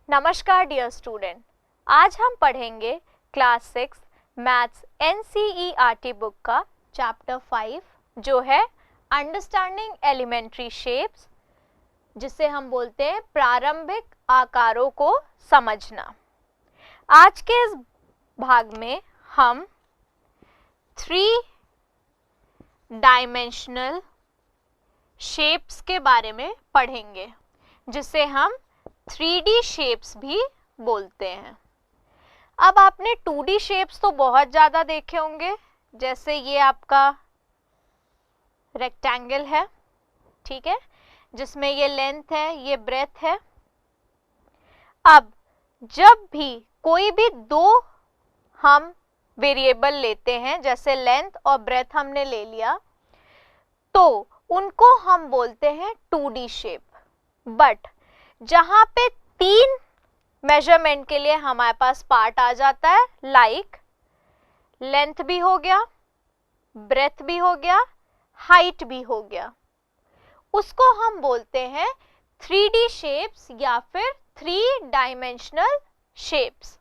नमस्कार dear student, आज हम पढ़ेंगे क्लास 6 मैथ्स NCERT बुक का चैप्टर 5 जो है अंडरस्टैंडिंग एलिमेंट्री शेप्स, जिसे हम बोलते हैं प्रारंभिक आकारों को समझना। आज के इस भाग में हम 3 डायमेंशनल शेप्स के बारे में पढ़ेंगे, जिसे हम 3D शेप्स भी बोलते हैं। अब आपने 2D शेप्स तो बहुत ज़्यादा देखे होंगे, जैसे ये आपका रेक्टेंगल है, ठीक है, जिसमें ये लेंथ है, ये ब्रेथ है। अब जब भी कोई भी दो हम वेरिएबल लेते हैं, जैसे लेंथ और ब्रेथ हमने ले लिया, तो उनको हम बोलते हैं 2D शेप। बट जहां पे 3 मेजरमेंट के लिए हमारे पास पार्ट आ जाता है, लाइक लेंथ भी हो गया, ब्रेथ भी हो गया, हाइट भी हो गया, उसको हम बोलते हैं 3D शेप्स या फिर 3 डायमेंशनल शेप्स।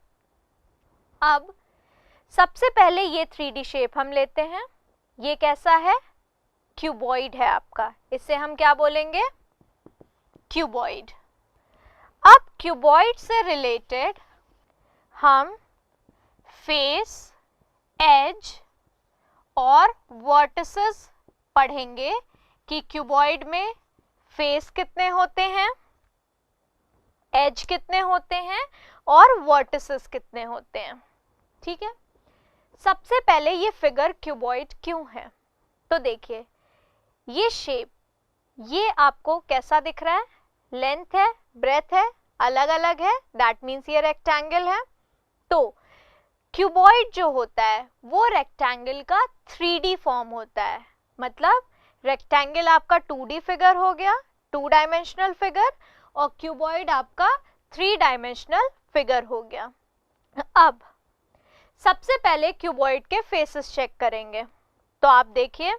अब सबसे पहले ये 3D शेप हम लेते हैं। ये कैसा है? क्यूबॉइड है आपका, इसे हम क्या बोलेंगे? क्यूबॉइड। अब क्यूबॉइड से रिलेटेड हम फेस, एज और वर्टिसेस पढ़ेंगे कि क्यूबॉइड में फेस कितने होते हैं, एज कितने होते हैं और वर्टिसेस कितने होते हैं। ठीक है, सबसे पहले ये फिगर क्यूबॉइड क्यों है, तो देखिए ये शेप, ये आपको कैसा दिख रहा है? लेंथ है, ब्रेथ है, अलग अलग है, दैट मीन्स ये रेक्टेंगल है। तो क्यूबॉइड जो होता है वो रेक्टेंगल का 3D फॉर्म होता है, मतलब रेक्टेंगल आपका 2D फिगर हो गया, 2 डायमेंशनल फिगर, और क्यूबॉइड आपका 3 डायमेंशनल फिगर हो गया। अब सबसे पहले क्यूबॉइड के फेसेस चेक करेंगे। तो आप देखिए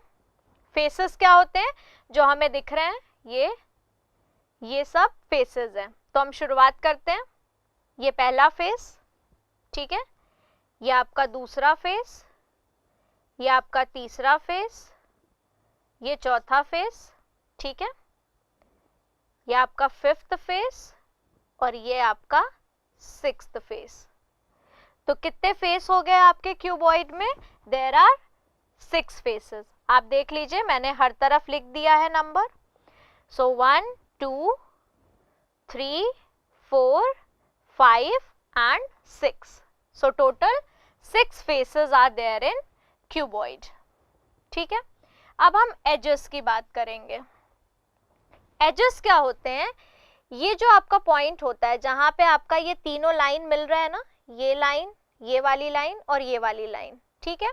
फेसेस क्या होते हैं जो हमें दिख रहे हैं, ये सब फेसेस हैं। तो हम शुरुआत करते हैं। ये पहला फेस, ठीक है, ये आपका दूसरा फेस, ये आपका तीसरा फेस, ये चौथा फेस, ठीक है, ये आपका 5th फेस और ये आपका 6th फेस। तो कितने फेस हो गए आपके क्यूबॉइड में? There are 6 faces. आप देख लीजिए, मैंने हर तरफ लिख दिया है number. So 1 2 3 4 5 and 6. So total 6 faces are there in cuboid. ठीक है, अब हम edges की बात करेंगे। edges क्या होते हैं? ये जो आपका पॉइंट होता है जहां पे आपका ये तीनों लाइन मिल रहा है ना, ये लाइन, ये वाली लाइन और ये वाली लाइन, ठीक है,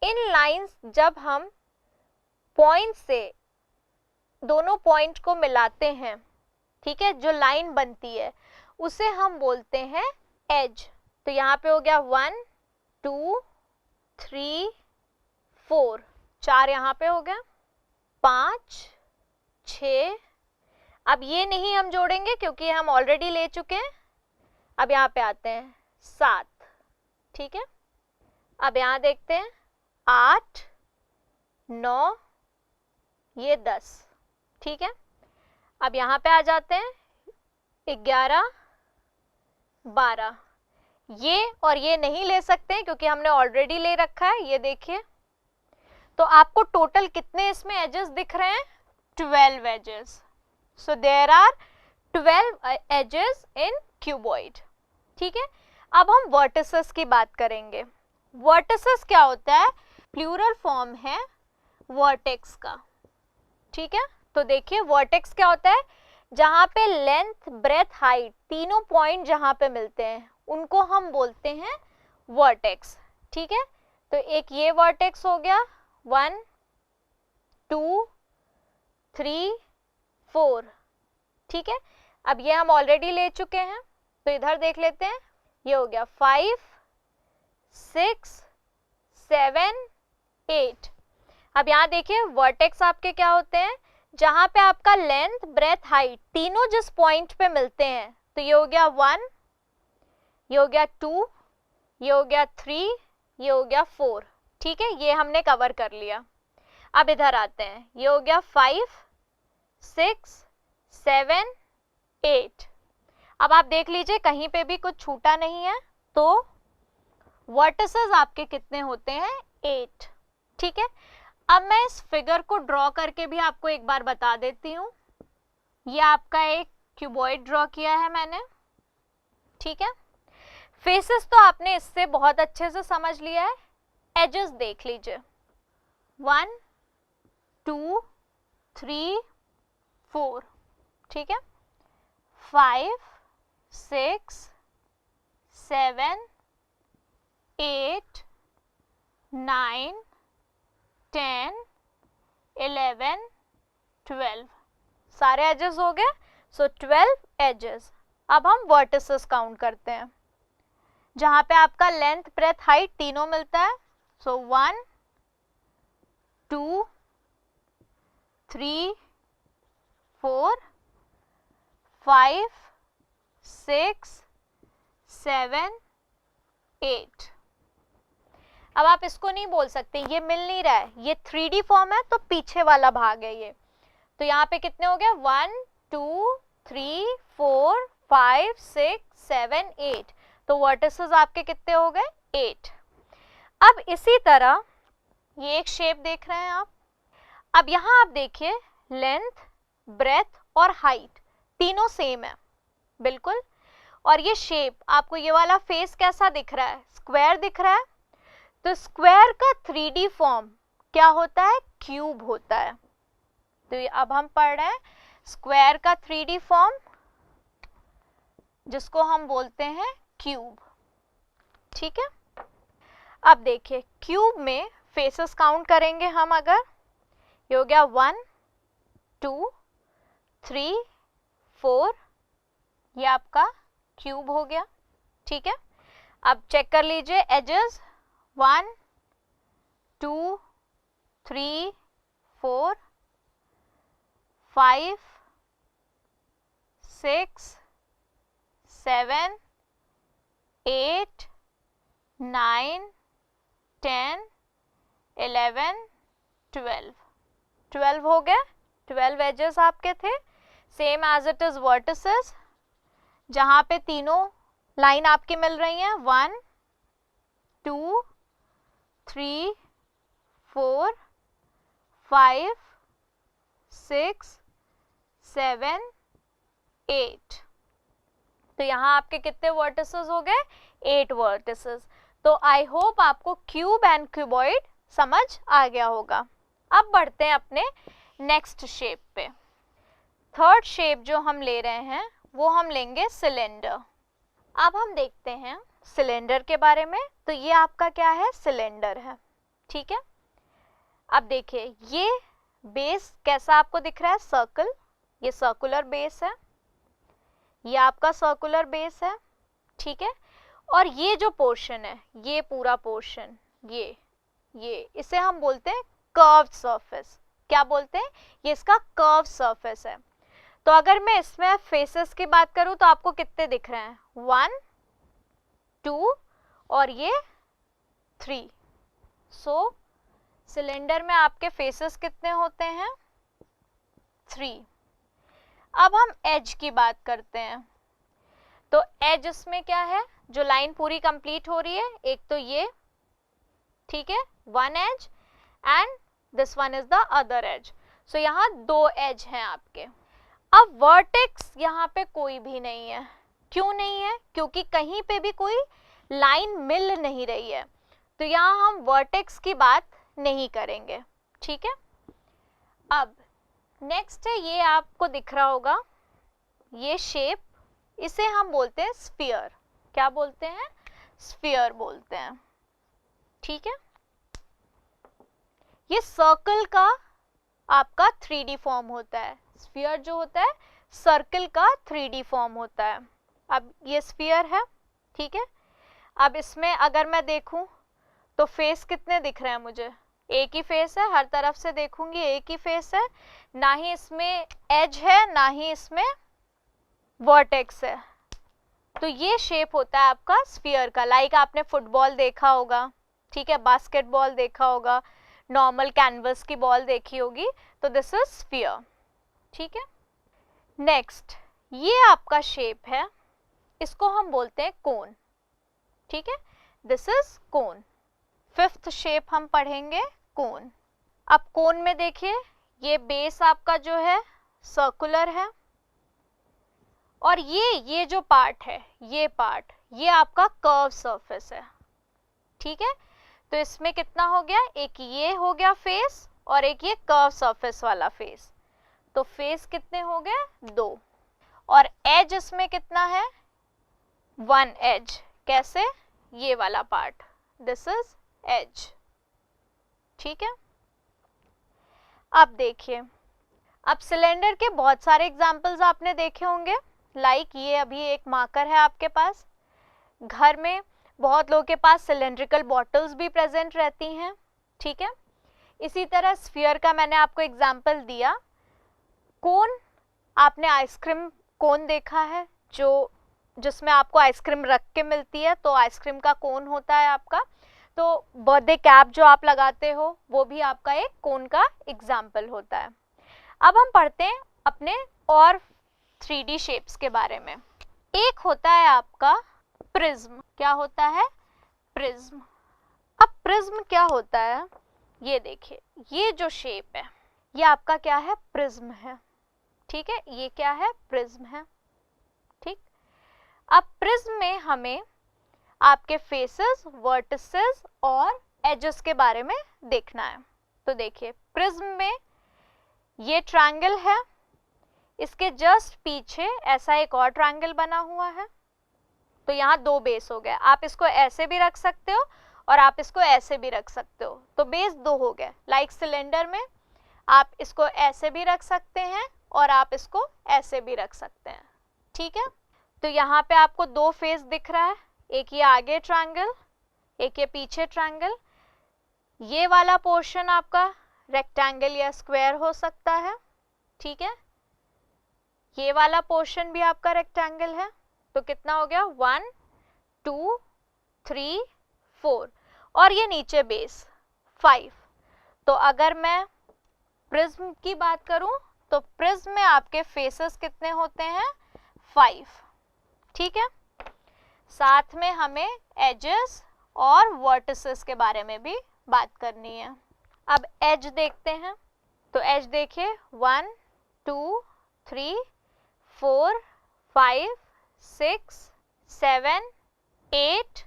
इन लाइंस जब हम पॉइंट से दोनों पॉइंट को मिलाते हैं, ठीक है, जो लाइन बनती है उसे हम बोलते हैं एज। तो यहाँ पे हो गया 1 2 3 4, 4 यहाँ पे हो गया, 5 6। अब ये नहीं हम जोड़ेंगे क्योंकि हम ऑलरेडी ले चुके हैं। अब यहाँ पे आते हैं 7, ठीक है, अब यहाँ देखते हैं 8 9, ये 10, ठीक है। अब यहाँ पे आ जाते हैं 11 12, ये और ये नहीं ले सकते हैं क्योंकि हमने ऑलरेडी ले रखा है, ये देखिए। तो आपको टोटल कितने इसमें एजेस दिख रहे हैं? 12 edges. So there are 12 edges in cuboid, ठीक है। अब हम वर्टिसेस की बात करेंगे। वर्टिसेस क्या होता है? प्लूरल फॉर्म है वर्टेक्स का, ठीक है। तो देखिए वर्टेक्स क्या होता है? जहां पे लेंथ, ब्रेथ, हाइट तीनों पॉइंट जहां पे मिलते हैं उनको हम बोलते हैं वर्टेक्स, ठीक है। तो एक ये वर्टेक्स हो गया 1 2 3 4, ठीक है। अब ये हम ऑलरेडी ले चुके हैं, तो इधर देख लेते हैं, ये हो गया 5 6 7 8। अब यहाँ देखिए वर्टेक्स आपके क्या होते हैं? जहां पे आपका लेंथ, ब्रेथ, हाइट तीनों जिस पॉइंट पे मिलते हैं तो ये हो गया 1, ये हो गया 2, ये हो गया 3, ये हो गया 4। ठीक है, ये हमने कवर कर लिया। अब इधर आते हैं, ये हो गया 5, 6, 7, 8। अब आप देख लीजिए कहीं पे भी कुछ छूटा नहीं है, तो वर्टिसेस आपके कितने होते हैं? 8। ठीक है, अब मैं इस फिगर को ड्रॉ करके भी आपको एक बार बता देती हूँ। ये आपका एक क्यूबॉइड ड्रॉ किया है मैंने। ठीक है, फेसेस तो आपने इससे बहुत अच्छे से समझ लिया है, एजेस देख लीजिए। 1, 2, 3, 4। ठीक है, 5, 6, 7, 8, 9, 10, 11, 12। सारे एजेस हो गए। सो 12 एजेस। अब हम वर्टिसेस काउंट करते हैं, जहां पे आपका लेंथ, ब्रेथ, हाइट तीनों मिलता है। सो 1, 2, 3, 4, 5, 6, 7, 8। अब आप इसको नहीं बोल सकते ये मिल नहीं रहा है, ये 3D फॉर्म है तो पीछे वाला भाग है ये। तो यहाँ पे कितने हो गए? 1, 2, 3, 4, 5, 6, 7, 8। तो वर्टिसेस आपके कितने हो गए? 8। अब इसी तरह ये एक शेप देख रहे हैं आप। अब यहाँ आप देखिए लेंथ, ब्रेथ और हाइट तीनों सेम है बिल्कुल। और ये शेप आपको, ये वाला फेस कैसा दिख रहा है? स्क्वायर दिख रहा है। तो स्क्वायर का 3D फॉर्म क्या होता है? क्यूब होता है। तो अब हम पढ़ रहे हैं स्क्वायर का 3D फॉर्म, जिसको हम बोलते हैं क्यूब। ठीक है, अब देखिए क्यूब में फेसेस काउंट करेंगे हम। अगर ये हो गया 1, 2, 3, 4, ये आपका क्यूब हो गया। ठीक है, अब चेक कर लीजिए एजेस। 1, 2, 3, 4, 5, 6, 7, 8, 9, 10, 11, 12। 12 हो गए। 12 एजेस आपके थे, same as it is vertices, जहां पे तीनों लाइन आपकी मिल रही हैं। 1, 2, 3, 4, 5, 6, 7, 8। तो यहाँ आपके कितने वर्टिसेस हो गए? 8 वर्टिसेस। तो आई होप आपको क्यूब एंड क्यूबॉइड समझ आ गया होगा। अब बढ़ते हैं अपने नेक्स्ट शेप पे। थर्ड शेप जो हम ले रहे हैं वो हम लेंगे सिलेंडर। अब हम देखते हैं सिलेंडर के बारे में। तो ये आपका क्या है? सिलेंडर है। ठीक है, अब देखिए ये बेस कैसा आपको दिख रहा है? सर्कल। ये सर्कुलर बेस है, ये आपका सर्कुलर बेस है। ठीक है, और ये जो पोर्शन है, ये पूरा पोर्शन, ये इसे हम बोलते हैं कर्व्ड सरफेस। क्या बोलते हैं? ये इसका कर्व सरफेस है। तो अगर मैं इसमें फेसेस की बात करूं तो आपको कितने दिख रहे हैं? 1, 2 और ये 3। सो सिलेंडर में आपके फेसेस कितने होते हैं? 3। अब हम एज की बात करते हैं। तो एज इसमें क्या है? जो लाइन पूरी कंप्लीट हो रही है, एक तो ये, ठीक है, 1 edge and this one is the other edge. So यहाँ 2 एज हैं आपके। अब वर्टेक्स यहाँ पे कोई भी नहीं है। क्यों नहीं है? क्योंकि कहीं पे भी कोई लाइन मिल नहीं रही है, तो यहाँ हम वर्टेक्स की बात नहीं करेंगे। ठीक है, अब नेक्स्ट है, ये आपको दिख रहा होगा ये शेप, इसे हम बोलते हैं स्फीयर। क्या बोलते हैं? स्फीयर बोलते हैं। ठीक है, ये सर्कल का आपका 3D फॉर्म होता है। स्फीयर जो होता है सर्कल का 3D फॉर्म होता है। अब ये स्फीयर है। ठीक है, अब इसमें अगर मैं देखूं तो फेस कितने दिख रहे हैं मुझे? एक ही फेस है, हर तरफ से देखूंगी एक ही फेस है, ना ही इसमें एज है ना ही इसमें वर्टेक्स है। तो ये शेप होता है आपका स्फीयर का। लाइक आपने फुटबॉल देखा होगा, ठीक है, बास्केटबॉल देखा होगा, नॉर्मल कैनवस की बॉल देखी होगी, तो दिस इज स्फीयर, ठीक है। नेक्स्ट, ये आपका शेप है, इसको हम बोलते हैं कोन, ठीक है, this is cone. Fifth shape हम पढ़ेंगे कोन। अब कोन में देखिए, ये बेस आपका जो है सर्कुलर है, और ये जो पार्ट है, ये पार्ट, ये आपका कर्व सरफेस है, ठीक है। तो इसमें कितना हो गया, एक ये हो गया फेस और एक ये कर्व सरफेस वाला फेस, तो फेस कितने हो गए, 2। और एज इसमें कितना है, 1 एज। कैसे, ये वाला पार्ट, दिस इज एज, ठीक है। अब देखिए, अब सिलेंडर के बहुत सारे एग्जाम्पल्स आपने देखे होंगे। लाइक ये अभी एक मार्कर है आपके पास, घर में बहुत लोगों के पास सिलेंड्रिकल बॉटल्स भी प्रेजेंट रहती हैं, ठीक है। इसी तरह स्फीयर का मैंने आपको एग्जाम्पल दिया। कोन, आपने आइसक्रीम कोन देखा है, जो जिसमें आपको आइसक्रीम रख के मिलती है, तो आइसक्रीम का कोन होता है आपका। तो बर्थडे कैप जो आप लगाते हो, वो भी आपका एक कोन का एग्जाम्पल होता है। अब हम पढ़ते हैं अपने और 3D शेप्स के बारे में। एक होता है आपका प्रिज्म। क्या होता है, प्रिज्म। अब प्रिज्म क्या होता है, ये देखिए, ये जो शेप है, ये आपका क्या है, प्रिज्म है, ठीक है। ये क्या है, प्रिज्म है, ठीक। अब प्रिज्म में हमें आपके फेसेस, वर्टिसेस और एजेस के बारे में देखना है। तो देखिए, प्रिज्म में ये ट्रायंगल है, इसके जस्ट पीछे ऐसा एक और ट्रायंगल बना हुआ है, तो यहाँ 2 बेस हो गए। आप इसको ऐसे भी रख सकते हो और आप इसको ऐसे भी रख सकते हो, तो बेस 2 हो गए। लाइक सिलेंडर में आप इसको ऐसे भी रख सकते हैं और आप इसको ऐसे भी रख सकते हैं, ठीक है। तो यहाँ पे आपको 2 फेस दिख रहा है, एक ये आगे ट्रायंगल, एक ये पीछे ट्रायंगल। ये वाला पोर्शन आपका रेक्टेंगल या स्क्वायर हो सकता है, ठीक है। ये वाला पोर्शन भी आपका रेक्टेंगल है, तो कितना हो गया, 1 2 3 4, और ये नीचे बेस 5। तो अगर मैं प्रिज्म की बात करूं, तो प्रिज्म में आपके फेसेस कितने होते हैं, 5, ठीक है। साथ में हमें एजेस और वर्टिसेस के बारे में भी बात करनी है। अब एज देखते हैं, तो एज देखिए, 1 2 3 4 5 6 7 8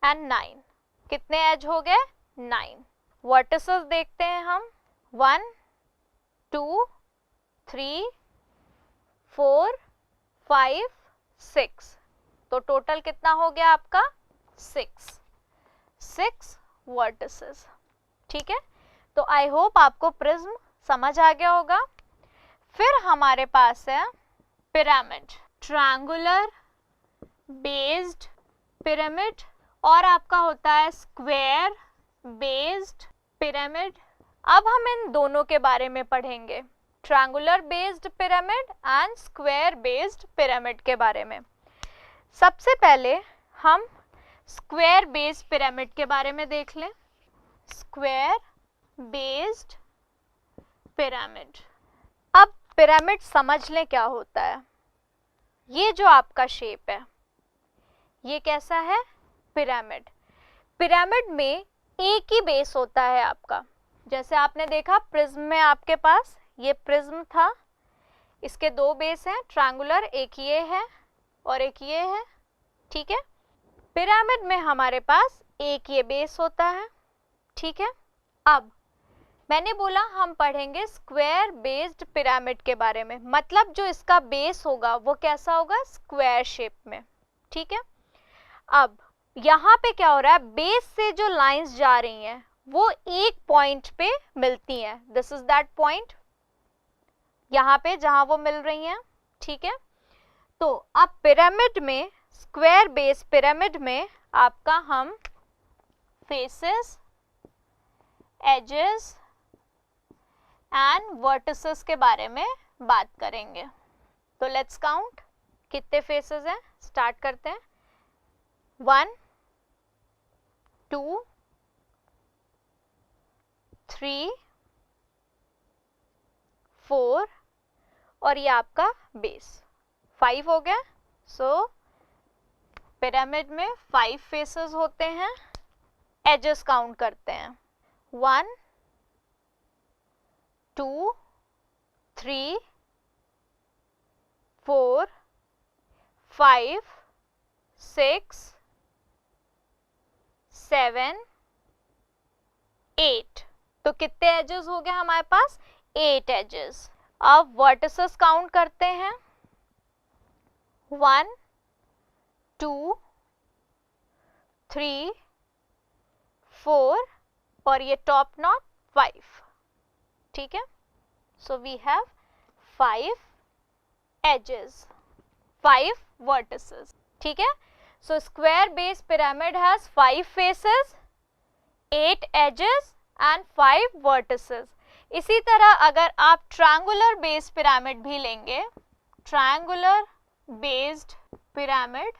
एंड 9। कितने एज हो गए, 9। वर्टिसेस देखते हैं हम, 1 2 3 4 5 6, तो टोटल कितना हो गया आपका, 6 वर्टिसेस, ठीक है। तो आई होप आपको प्रिज्म समझ आ गया होगा। फिर हमारे पास है पिरामिड, ट्रायंगुलर बेस्ड पिरामिड, और आपका होता है स्क्वायर बेस्ड पिरामिड। अब हम इन दोनों के बारे में पढ़ेंगे, triangular based pyramid and square based pyramid के बारे में। सबसे पहले हम स्क्वायर बेस्ड पिरामिड के बारे में देख लें। Square based pyramid. अब पिरामिड समझ लें क्या होता है। ये जो आपका शेप है, ये कैसा है, पिरामिड। पिरामिड में एक ही बेस होता है आपका। जैसे आपने देखा प्रिज्म में आपके पास ये प्रिज्म था, इसके 2 बेस हैं ट्रायंगुलर, एक ये है और एक ये है, ठीक है। पिरामिड में हमारे पास एक ये बेस होता है, ठीक है। अब मैंने बोला हम पढ़ेंगे स्क्वायर बेस्ड पिरामिड के बारे में, मतलब जो इसका बेस होगा वो कैसा होगा, स्क्वायर शेप में, ठीक है। अब यहाँ पे क्या हो रहा है, बेस से जो लाइंस जा रही हैं वो एक पॉइंट पे मिलती हैं, दिस इज दैट पॉइंट, यहाँ पे जहां वो मिल रही हैं, ठीक है। तो अब पिरामिड में, स्क्वायर बेस पिरामिड में आपका हम फेसेस, एजेस एंड वर्टिसेस के बारे में बात करेंगे। तो लेट्स काउंट, कितने फेसेस हैं, स्टार्ट करते हैं। 1 2 3 4 और ये आपका बेस 5 हो गया। सो पिरामिड में 5 फेसेस होते हैं। एजेस काउंट करते हैं। 1 2 3 4 5 6 7 8। तो कितने एजेस हो गए हमारे पास? 8 एजेस। अब वर्टिसेस काउंट करते हैं। 1 2 3 4 और ये टॉप नॉट 5। ठीक है, so we have 5 edges, 5 vertices. ठीक है, so square base pyramid has 5 faces, 8 edges and 5 vertices. इसी तरह अगर आप ट्रायंगुलर बेस पिरामिड भी लेंगे, ट्रायंगुलर बेस्ड पिरामिड,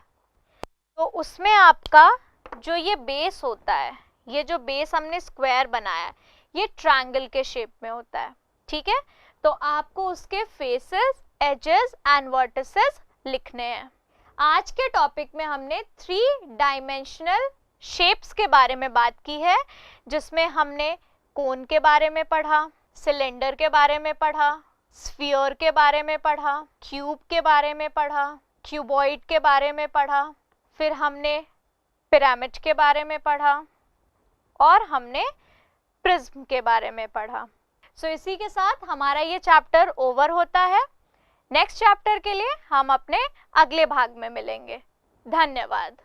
तो उसमें आपका जो ये बेस होता है, ये जो बेस हमने स्क्वायर बनाया है, ये ट्रायंगल के शेप में होता है। ठीक है, तो आपको उसके फेसेस, एजेस एंड वर्टिसेस लिखने हैं। आज के टॉपिक में हमने 3 डायमेंशनल शेप्स के बारे में बात की है, जिसमें हमने कोन के बारे में पढ़ा, सिलेंडर के बारे में पढ़ा, स्फीयर के बारे में पढ़ा, क्यूब के बारे में पढ़ा, क्यूबॉइड के बारे में पढ़ा, फिर हमने पिरामिड के बारे में पढ़ा और हमने प्रिज्म के बारे में पढ़ा। सो इसी के साथ हमारा ये चैप्टर ओवर होता है। नेक्स्ट चैप्टर के लिए हम अपने अगले भाग में मिलेंगे। धन्यवाद।